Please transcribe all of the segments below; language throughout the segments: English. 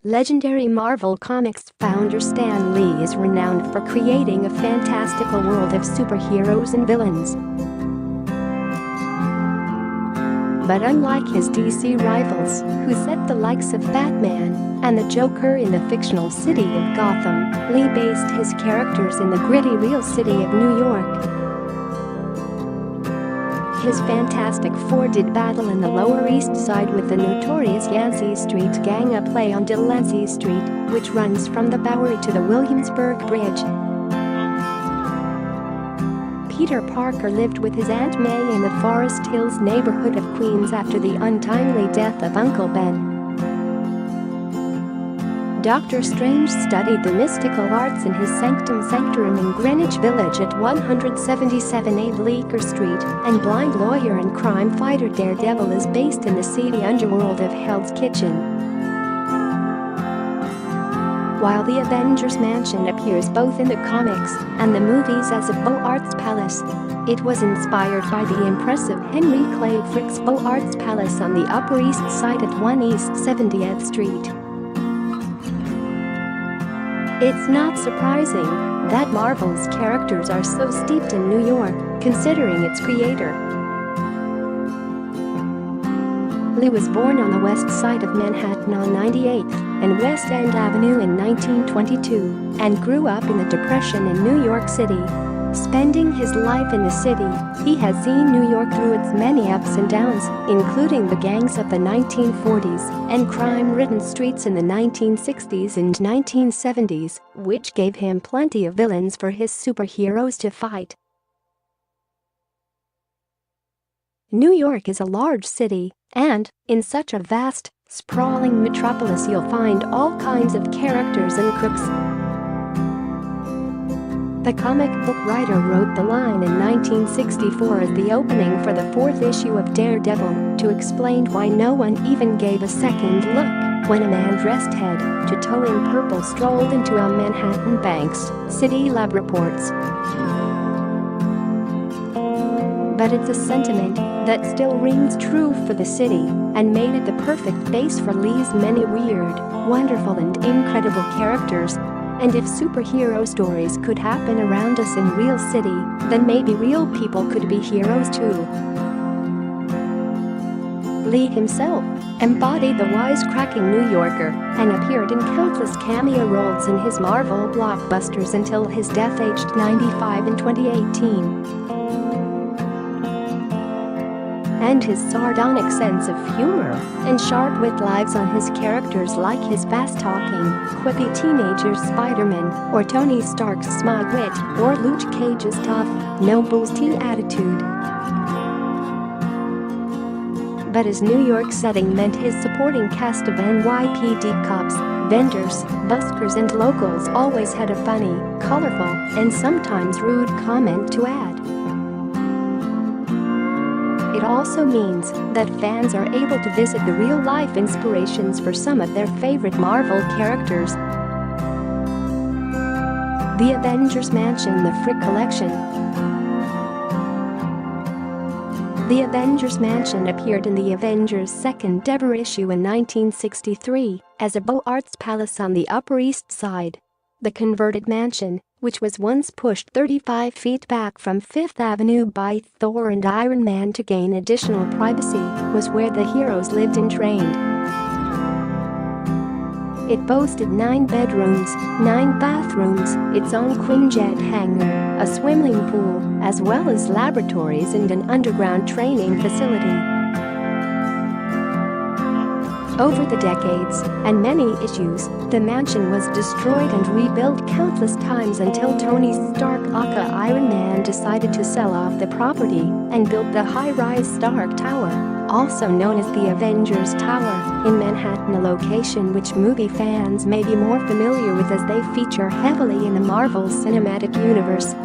Legendary Marvel Comics founder Stan Lee is renowned for creating a fantastical world of superheroes and villains. But unlike his DC rivals, who set the likes of Batman and the Joker in the fictional city of Gotham, Lee based his characters in the gritty real city of New York. His Fantastic Four did battle in the Lower East Side with the notorious Yancy Street gang, a play on Delancey Street, which runs from the Bowery to the Williamsburg Bridge. Peter Parker lived with his Aunt May in the Forest Hills neighborhood of Queens after the untimely death of Uncle Ben. Dr. Strange studied the mystical arts in his Sanctum Sanctorum in Greenwich Village at 177A Bleecker Street, and blind lawyer and crime fighter Daredevil is based in the seedy underworld of Hell's Kitchen. While the Avengers Mansion appears both in the comics and the movies as a Beaux Arts Palace, it was inspired by the impressive Henry Clay Frick's Beaux Arts Palace on the Upper East Side at 1 East 70th Street. It's not surprising that Marvel's characters are so steeped in New York, considering its creator. Lee was born on the west side of Manhattan on 98th and West End Avenue in 1922 and grew up in the Depression in New York City. Spending his life in the city, he has seen New York through its many ups and downs, including the gangs of the 1940s and crime-ridden streets in the 1960s and 1970s, which gave him plenty of villains for his superheroes to fight. New York is a large city, and, in such a vast, sprawling metropolis, you'll find all kinds of characters and crooks. The comic book writer wrote the line in 1964 as the opening for the fourth issue of Daredevil to explain why no one even gave a second look when a man dressed head to toe in purple strolled into a Manhattan bank's City Lab reports. But it's a sentiment that still rings true for the city and made it the perfect base for Lee's many weird, wonderful and incredible characters. And if superhero stories could happen around us in real city, then maybe real people could be heroes too. Lee himself embodied the wisecracking New Yorker and appeared in countless cameo roles in his Marvel blockbusters until his death aged 95 in 2018. And his sardonic sense of humor and sharp-wit lives on his characters like his fast-talking, quippy teenager Spider-Man or Tony Stark's smug wit or Luke Cage's tough, no-bullshit attitude. But his New York setting meant his supporting cast of NYPD cops, vendors, buskers and locals always had a funny, colorful, and sometimes rude comment to add. It also means that fans are able to visit the real-life inspirations for some of their favorite Marvel characters. The Avengers Mansion, the Frick Collection. The Avengers Mansion appeared in the Avengers' second-ever issue in 1963 as a Beaux Arts Palace on the Upper East Side. The converted mansion, which was once pushed 35 feet back from Fifth Avenue by Thor and Iron Man to gain additional privacy, was where the heroes lived and trained. It boasted 9 bedrooms, 9 bathrooms, its own Quinjet hangar, a swimming pool, as well as laboratories and an underground training facility. Over the decades and many issues, the mansion was destroyed and rebuilt countless times until Tony Stark aka Iron Man decided to sell off the property and built the high-rise Stark Tower, also known as the Avengers Tower, in Manhattan, a location which movie fans may be more familiar with as they feature heavily in the Marvel Cinematic Universe.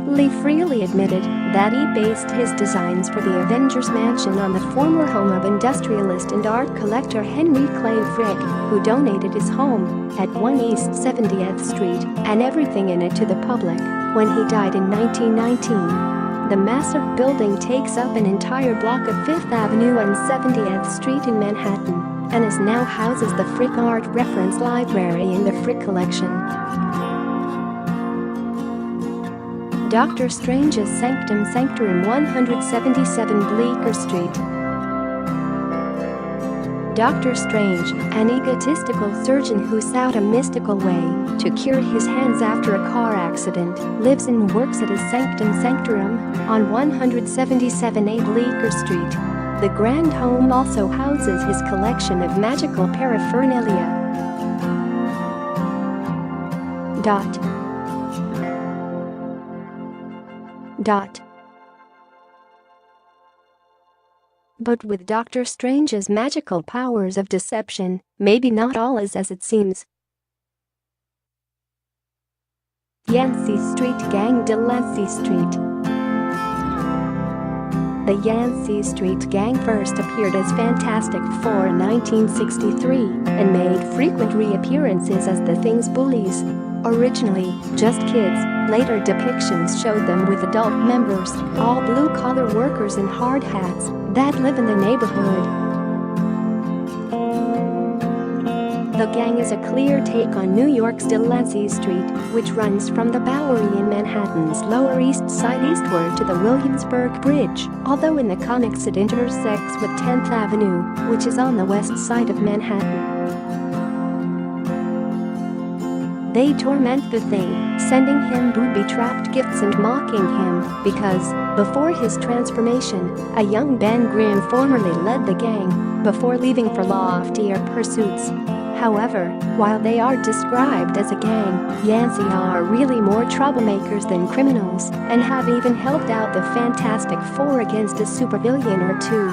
Lee freely admitted that he based his designs for the Avengers Mansion on the former home of industrialist and art collector Henry Clay Frick, who donated his home at 1 East 70th Street and everything in it to the public when he died in 1919. The massive building takes up an entire block of Fifth Avenue and 70th Street in Manhattan. and is now houses the Frick Art Reference Library in the Frick Collection. Dr. Strange's Sanctum Sanctorum, 177 Bleecker Street. Dr. Strange, an egotistical surgeon who sought a mystical way to cure his hands after a car accident, lives and works at his Sanctum Sanctorum on 177A Bleecker Street. The grand home also houses his collection of magical paraphernalia. But with Dr. Strange's magical powers of deception, maybe not all is as it seems. Yancy Street Gang. Delancey Street. The Yancy Street Gang first appeared as Fantastic Four in 1963 and made frequent reappearances as the Thing's bullies. Originally just kids, later depictions showed them with adult members, all blue-collar workers in hard hats, that live in the neighborhood. The gang is a clear take on New York's Delancey Street, which runs from the Bowery in Manhattan's Lower East Side eastward to the Williamsburg Bridge, although in the comics it intersects with 10th Avenue, which is on the west side of Manhattan. They torment the Thing, sending him booby-trapped gifts and mocking him because, before his transformation, a young Ben Grimm formerly led the gang before leaving for loftier pursuits. However, while they are described as a gang, Yancy are really more troublemakers than criminals and have even helped out the Fantastic Four against a supervillain or two.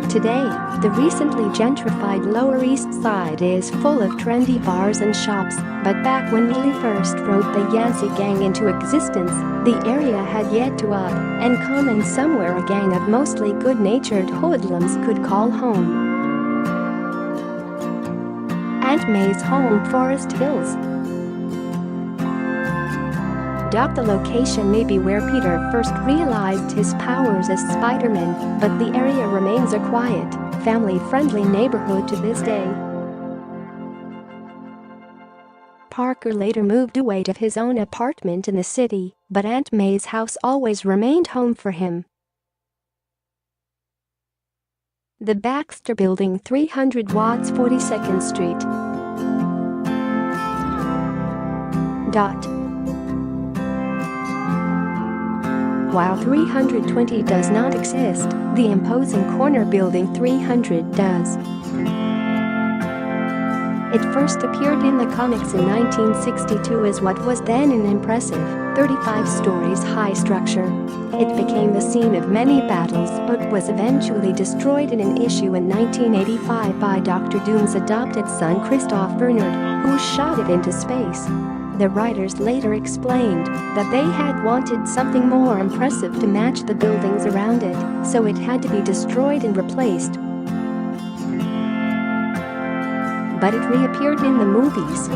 Today, the recently gentrified Lower East Side is full of trendy bars and shops, but back when Lee first wrote the Yancy Gang into existence, the area had yet to up and come in somewhere a gang of mostly good-natured hoodlums could call home. Aunt May's home, Forest Hills. The location may be where Peter first realized his powers as Spider-Man, but the area remains a quiet, family-friendly neighborhood to this day. Parker later moved away to his own apartment in the city, but Aunt May's house always remained home for him. The Baxter Building, 300 Watts 42nd Street. While 320 does not exist, the imposing corner building 300 does. It first appeared in the comics in 1962 as what was then an impressive, 35 stories high structure. It became the scene of many battles but was eventually destroyed in an issue in 1985 by Dr. Doom's adopted son Christoph Bernard, who shot it into space. The writers later explained that they had wanted something more impressive to match the buildings around it, so it had to be destroyed and replaced. But it reappeared in the movies.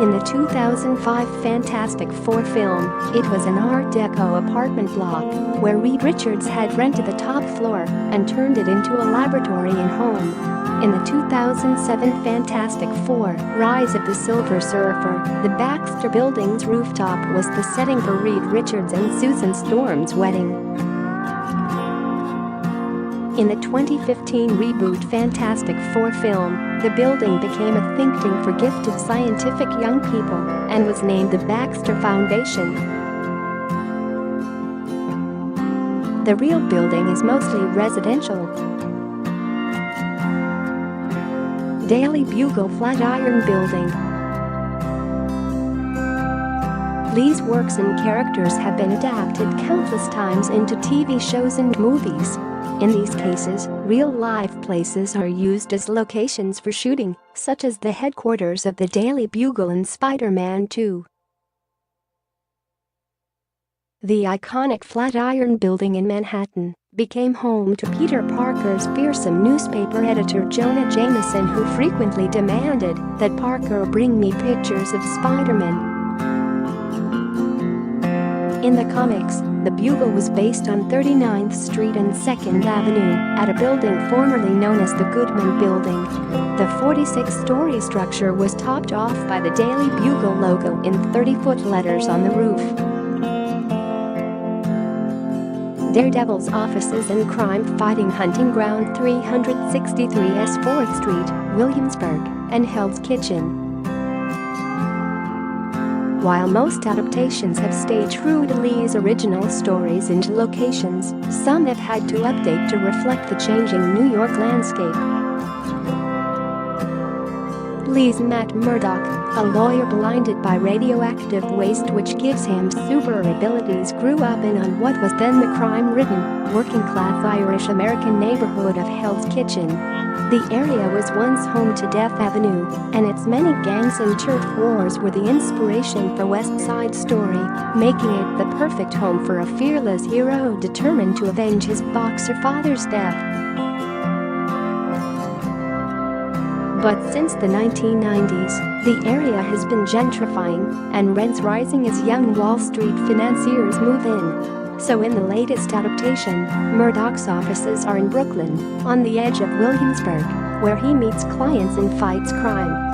In the 2005 Fantastic Four film, it was an Art Deco apartment block where Reed Richards had rented the top floor and turned it into a laboratory and home. In the 2007 Fantastic Four, Rise of the Silver Surfer, the Baxter Building's rooftop was the setting for Reed Richards and Susan Storm's wedding. In the 2015 reboot Fantastic Four film, the building became a think tank for gifted scientific young people and was named the Baxter Foundation. The real building is mostly residential. Daily Bugle Flatiron Building. Lee's works and characters have been adapted countless times into TV shows and movies. In these cases, real-life places are used as locations for shooting, such as the headquarters of the Daily Bugle in Spider-Man 2. The iconic Flatiron Building in Manhattan became home to Peter Parker's fearsome newspaper editor Jonah Jameson, who frequently demanded that Parker bring me pictures of Spider-Man. In the comics, the Bugle was based on 39th Street and 2nd Avenue at a building formerly known as the Goodman Building. The 46-story structure was topped off by the Daily Bugle logo in 30-foot letters on the roof. Daredevil's offices and crime-fighting hunting ground 363S 4th Street, Williamsburg, and Hell's Kitchen. While most adaptations have stayed true to Lee's original stories and locations, some have had to update to reflect the changing New York landscape. Lee's Matt Murdock, a lawyer blinded by radioactive waste which gives him super abilities, grew up on what was then the crime-ridden, working-class Irish-American neighborhood of Hell's Kitchen. The area was once home to Death Avenue, and its many gangs and turf wars were the inspiration for West Side Story, making it the perfect home for a fearless hero determined to avenge his boxer father's death. But since the 1990s, the area has been gentrifying, and rents rising as young Wall Street financiers move in. So in the latest adaptation, Murdock's offices are in Brooklyn, on the edge of Williamsburg, where he meets clients and fights crime.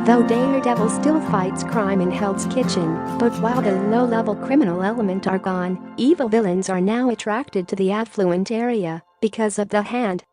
Though Daredevil still fights crime in Hell's Kitchen, but while the low-level criminal element are gone, evil villains are now attracted to the affluent area because of the hand